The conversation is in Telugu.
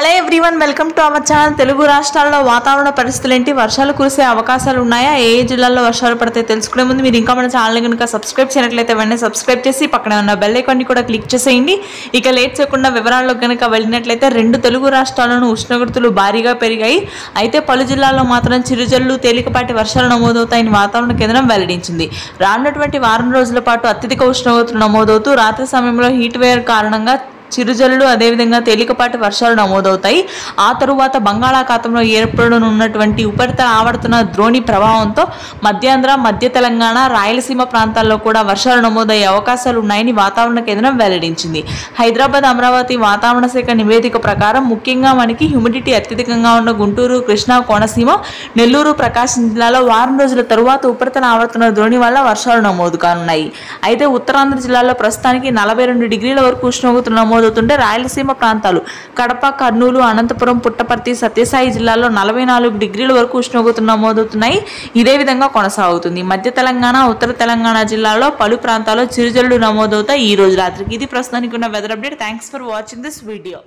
Hello everyone, welcome to our channel. Telugu రాష్ట్రాల్లో వాతావరణ పరిస్థితులు ఏంటి, వర్షాలు కురిసే అవకాశాలు ఉన్నాయా, ఏ జిల్లాల్లో వర్షాలు పడితే తెలుసుకునే ముందు మీరు ఇంకా మన ఛానల్ కనుక సబ్స్క్రైబ్ చేయనట్లయితే వెంటనే సబ్స్క్రైబ్ చేసి పక్కనే ఉన్న బెల్ ఐకాన్ని కూడా క్లిక్ చేసేయండి. ఇక లేట్ చేయకుండా వివరాల్లో కనుక వెళ్ళినట్లయితే రెండు తెలుగు రాష్ట్రాల్లోనూ ఉష్ణోగ్రతలు భారీగా పెరిగాయి. అయితే పలు జిల్లాల్లో మాత్రం చిరుజల్లు తేలికపాటి వర్షాలు నమోదవుతాయని వాతావరణ కేంద్రం వెల్లడించింది. రానున్నటువంటి వారం రోజుల పాటు అత్యధిక ఉష్ణోగ్రతలు నమోదవుతూ రాత్రి సమయంలో హీట్ వేవ్ కారణంగా చిరుజల్లు అదేవిధంగా తేలికపాటి వర్షాలు నమోదవుతాయి. ఆ తరువాత బంగాళాఖాతంలో ఏర్పడనున్నటువంటి ఉపరితల ఆవర్తన ద్రోణి ప్రభావంతో మధ్యాంధ్ర, మధ్య తెలంగాణ, రాయలసీమ ప్రాంతాల్లో కూడా వర్షాలు నమోదయ్యే అవకాశాలు ఉన్నాయని వాతావరణ కేంద్రం వెల్లడించింది. హైదరాబాద్, అమరావతి వాతావరణ శాఖ నివేదిక ప్రకారం ముఖ్యంగా మనకి హ్యూమిడిటీ అత్యధికంగా ఉన్న గుంటూరు, కృష్ణా, కోనసీమ, నెల్లూరు, ప్రకాశం జిల్లాలో వారం రోజుల తరువాత ఉపరితల ఆవర్తన ద్రోణి వల్ల వర్షాలు నమోదు కానున్నాయి. అయితే ఉత్తరాంధ్ర జిల్లాలో ప్రస్తుతానికి 42 డిగ్రీల వరకు ఉష్ణోగ్రతలు నమోదవుతుంటే రాయలసీమ ప్రాంతాలు కడప, కర్నూలు, అనంతపురం, పుట్టపర్తి, సత్యసాయి జిల్లాలో 44 డిగ్రీల వరకు ఉష్ణోగ్రతలు నమోదవుతున్నాయి. ఇదే విధంగా కొనసాగుతుంది. మధ్య తెలంగాణ, ఉత్తర తెలంగాణ జిల్లాలో పలు ప్రాంతాల్లో చిరుజల్లు నమోదవుతాయి ఈ రోజు రాత్రికి. ఇది ప్రస్తుతానికి ఉన్న weather update. Thanks for watching this video.